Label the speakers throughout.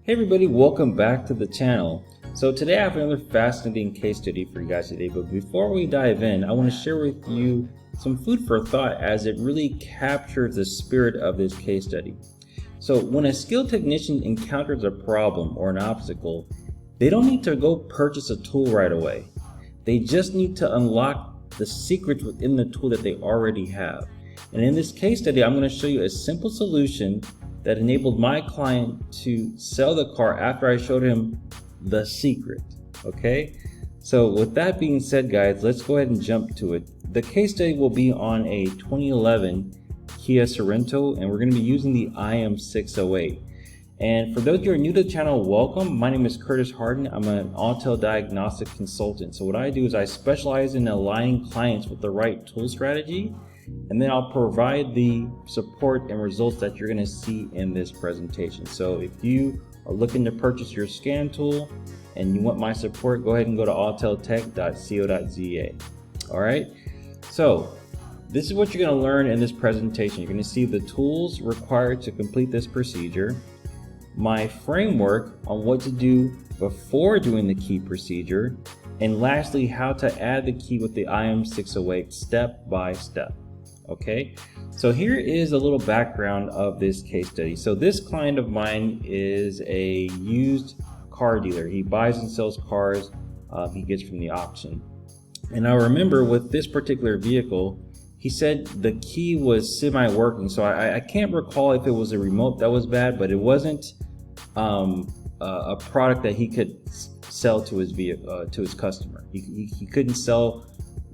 Speaker 1: Hey everybody, welcome back to the channel. So today I have another fascinating case study for you guys today, but before we dive in, I want to share with you some food for thought as it really captures the spirit of this case study. So when a skilled technician encounters a problem or an obstacle, they don't need to go purchase a tool right away. They just need to unlock the secrets within the tool that they already have. And in this case study, I'm going to show you a simple solution that enabled my client to sell the car after I showed him the secret. Okay, so with that being said, guys, let's go ahead and jump to it. The case study will be on a 2011 Kia Sorento, and we're going to be using the IM608. And for those of you who are new to the channel, welcome. My name is Curtis Harden. I'm an Autel Diagnostic consultant. So what I do is I specialize in aligning clients with the right tool strategy, and then I'll provide the support and results that you're going to see in this presentation. So if you are looking to purchase your scan tool and you want my support, go ahead and go to auteltech.co.za. All right, so this is what you're going to learn in this presentation. You're going to see the tools required to complete this procedure, my framework on what to do before doing the key procedure, and lastly, how to add the key with the IM608 step by step. Okay, so here is a little background of this case study. So this client of mine is a used car dealer. He buys and sells cars he gets from the auction. And I remember with this particular vehicle, he said the key was semi-working. So I can't recall if it was a remote that was bad, but it wasn't a product that he could sell to his vehicle, to his customer. He couldn't sell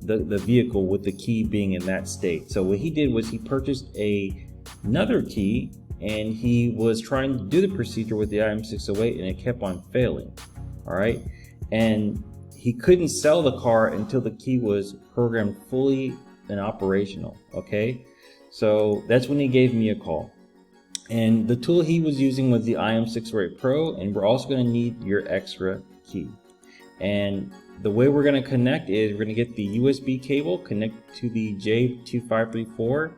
Speaker 1: the vehicle with the key being in that state. So what he did was he purchased another key, and he was trying to do the procedure with the IM608, and it kept on failing. All right, and he couldn't sell the car until the key was programmed fully and operational. Okay, so that's when he gave me a call, and the tool he was using was the IM608 PRO, and we're also going to need your extra key. And the way we're going to connect is we're going to get the USB cable, connect to the J2534,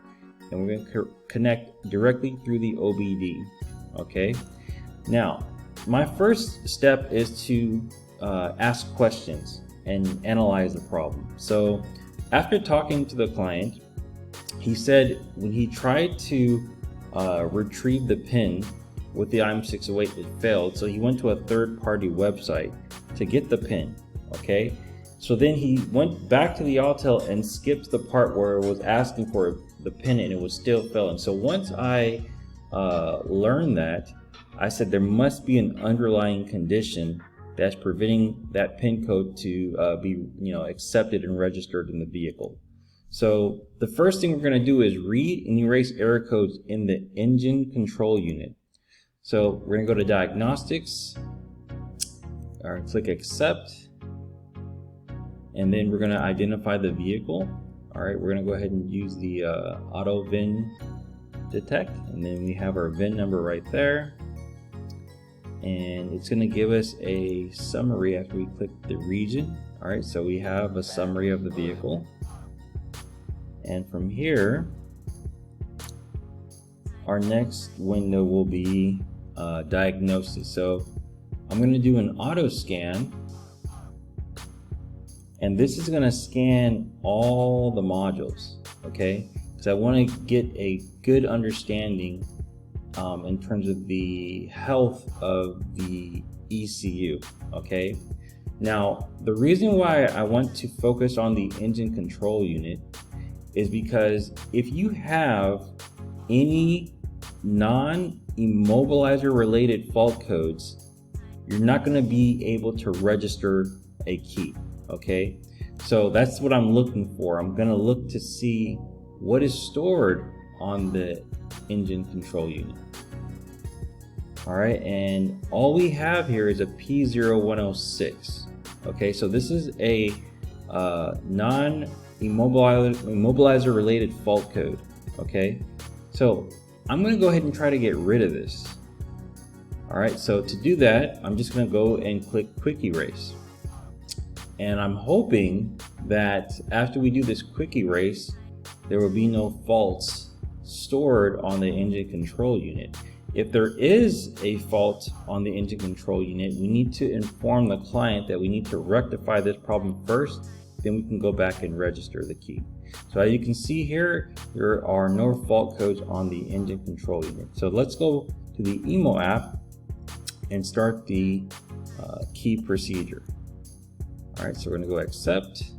Speaker 1: and we're going to connect directly through the OBD. Okay, now my first step is to ask questions and analyze the problem. So after talking to the client, he said when he tried to retrieve the pin with the IM608, it failed. So he went to a third-party website to get the pin. Okay, so then he went back to the Autel and skipped the part where it was asking for the pin and it was still failing. So once I learned that, I said there must be an underlying condition that's preventing that pin code to be accepted and registered in the vehicle. So the first thing we're going to do is read and erase error codes in the engine control unit. So we're going to go to Diagnostics, or click Accept, and then we're going to identify the vehicle. All right, we're going to go ahead and use the auto VIN detect, and then we have our VIN number right there, and it's going to give us a summary after we click the region. All right, so we have a summary of the vehicle, and from here our next window will be diagnosis. So I'm going to do an auto scan, and this is going to scan all the modules, okay? Because I want to get a good understanding in terms of the health of the ECU, okay? Now, the reason why I want to focus on the engine control unit is because if you have any non-immobilizer related fault codes, you're not going to be able to register a key. Okay, so that's what I'm looking for. I'm going to look to see what is stored on the engine control unit. All right, and all we have here is a P0106. Okay, so this is a non-immobilizer related fault code. Okay, so I'm going to go ahead and try to get rid of this. All right, so to do that, I'm just going to go and click Quick Erase. And I'm hoping that after we do this quick erase, there will be no faults stored on the engine control unit. If there is a fault on the engine control unit, we need to inform the client that we need to rectify this problem first, then we can go back and register the key. So as you can see here, there are no fault codes on the engine control unit. So let's go to the EMO app and start the key procedure. All right, so we're gonna go accept.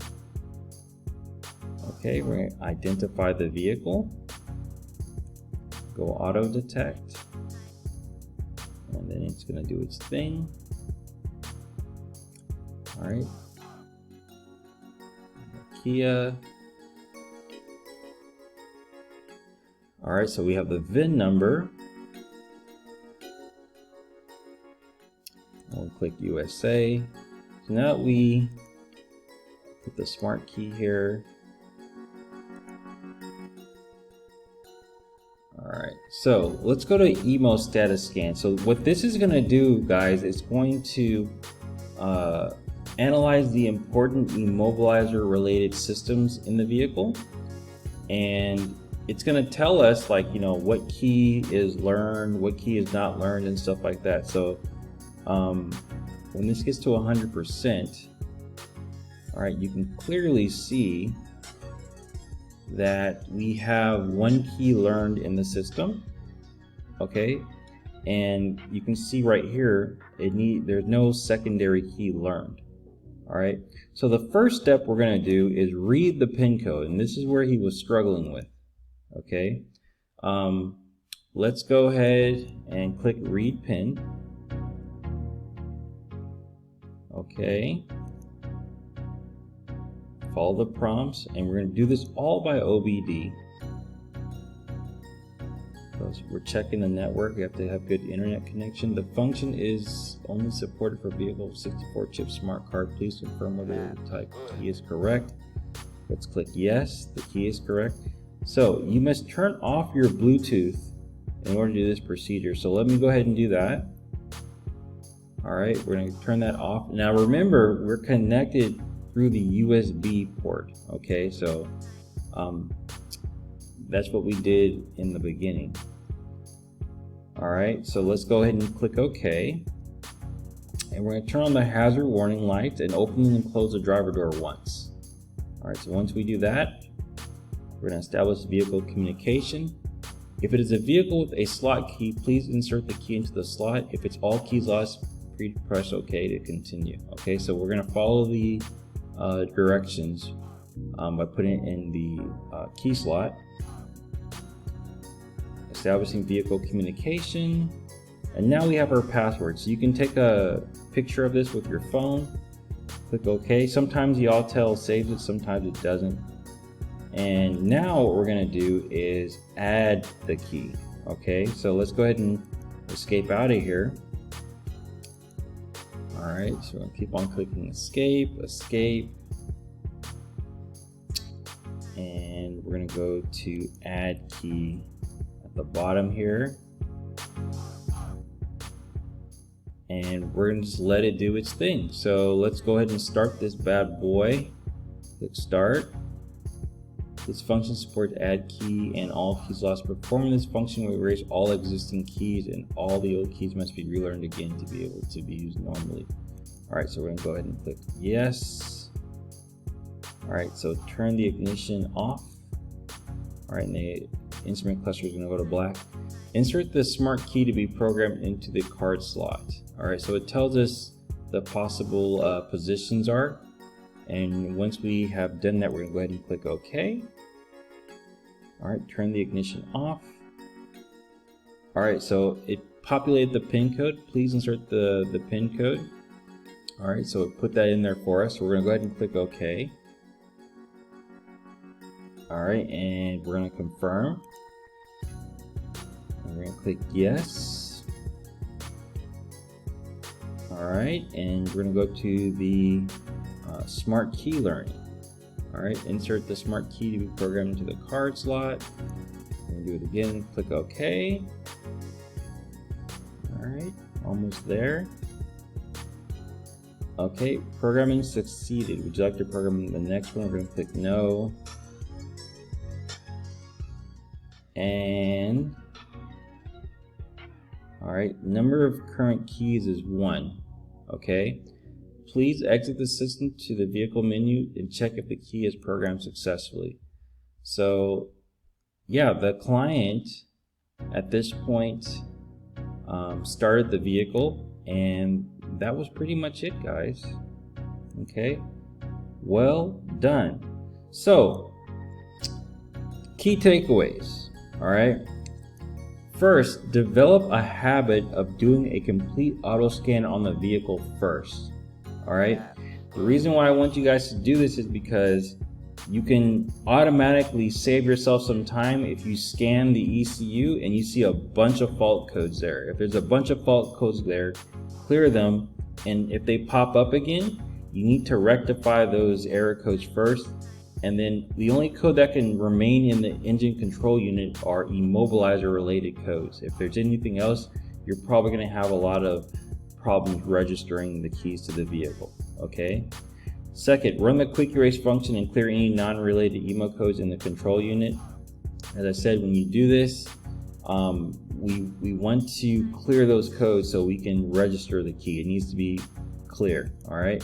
Speaker 1: Okay, we're gonna identify the vehicle, go auto detect, and then it's gonna do its thing. All right, Kia. All right, so we have the VIN number. We'll click USA. So now we put the smart key here. All right, so let's go to EMO status scan. So what this is gonna do, guys, is going to analyze the important immobilizer related systems in the vehicle. And it's gonna tell us, like, you know, what key is learned, what key is not learned, and stuff like that. So when this gets to 100%, all right, you can clearly see that we have one key learned in the system, okay? And you can see right here, there's no secondary key learned, all right? So the first step we're gonna do is read the PIN code, and this is where he was struggling with, okay? Let's go ahead and click read PIN. Okay, follow the prompts, and we're going to do this all by OBD. So we're checking the network. We have to have good internet connection. The function is only supported for vehicle 64-chip smart card. Please confirm whether the type key is correct. Let's click yes, the key is correct. So you must turn off your Bluetooth in order to do this procedure. So let me go ahead and do that. All right, we're going to turn that off. Now remember, we're connected through the USB port, okay? So that's what we did in the beginning. All right, so let's go ahead and click OK. And we're going to turn on the hazard warning lights and open and close the driver door once. All right, so once we do that, we're going to establish vehicle communication. If it is a vehicle with a slot key, please insert the key into the slot. If it's all keys lost, press OK to continue. Okay, so we're going to follow the directions by putting it in the key slot. Establishing vehicle communication, and now we have our password. So you can take a picture of this with your phone, click OK. Sometimes the Autel saves it, sometimes it doesn't. And now what we're going to do is add the key. Okay, so let's go ahead and escape out of here. All right, so we're going to keep on clicking escape, and we're going to go to add key at the bottom here, and we're going to just let it do its thing. So let's go ahead and start this bad boy. Click start. This function supports add key and all keys lost. Performing this function will erase all existing keys, and all the old keys must be relearned again to be able to be used normally. All right, so we're going to go ahead and click yes. All right, so turn the ignition off. All right, and the instrument cluster is going to go to black. Insert the smart key to be programmed into the card slot. All right, so it tells us the possible positions are. And once we have done that, we're going to go ahead and click OK. All right, turn the ignition off. All right, so it populated the PIN code. Please insert the PIN code. All right, so it put that in there for us. So we're going to go ahead and click OK. All right, and we're going to confirm. And we're going to click yes. All right, and we're going to go to the smart key learning. All right, insert the smart key to be programmed into the card slot. We're going to do it again, click OK. All right, almost there. Okay, programming succeeded. Would you like to program the next one? We're going to click no. And All right, number of current keys is 1. Okay, please exit the system to the vehicle menu and check if the key is programmed successfully. So yeah, the client at this point started the vehicle, and that was pretty much it, guys. Okay, well done. So key takeaways. All right, first, develop a habit of doing a complete auto scan on the vehicle first. All right, the reason why I want you guys to do this is because you can automatically save yourself some time if you scan the ECU and you see a bunch of fault codes there. If there's a bunch of fault codes there, clear them, and if they pop up again, you need to rectify those error codes first. And then the only code that can remain in the engine control unit are immobilizer related codes. If there's anything else, you're probably going to have a lot of problems registering the keys to the vehicle. Okay. Second, run the quick erase function and clear any non-related EMO codes in the control unit. As I said, when you do this, we want to clear those codes so we can register the key. It needs to be clear, all right?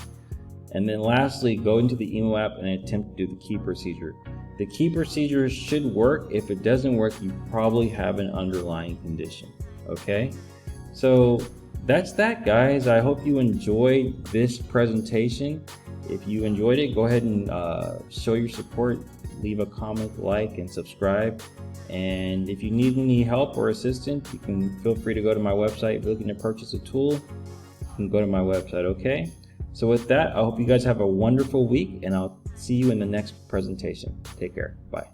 Speaker 1: And then lastly, go into the EMO app and attempt to do the key procedure. The key procedure should work. If it doesn't work, you probably have an underlying condition, okay? So that's that, guys. I hope you enjoyed this presentation. If you enjoyed it, go ahead and show your support, leave a comment, like, and subscribe. And if you need any help or assistance, you can feel free to go to my website. If you're looking to purchase a tool, you can go to my website, okay? So with that, I hope you guys have a wonderful week, and I'll see you in the next presentation. Take care. Bye.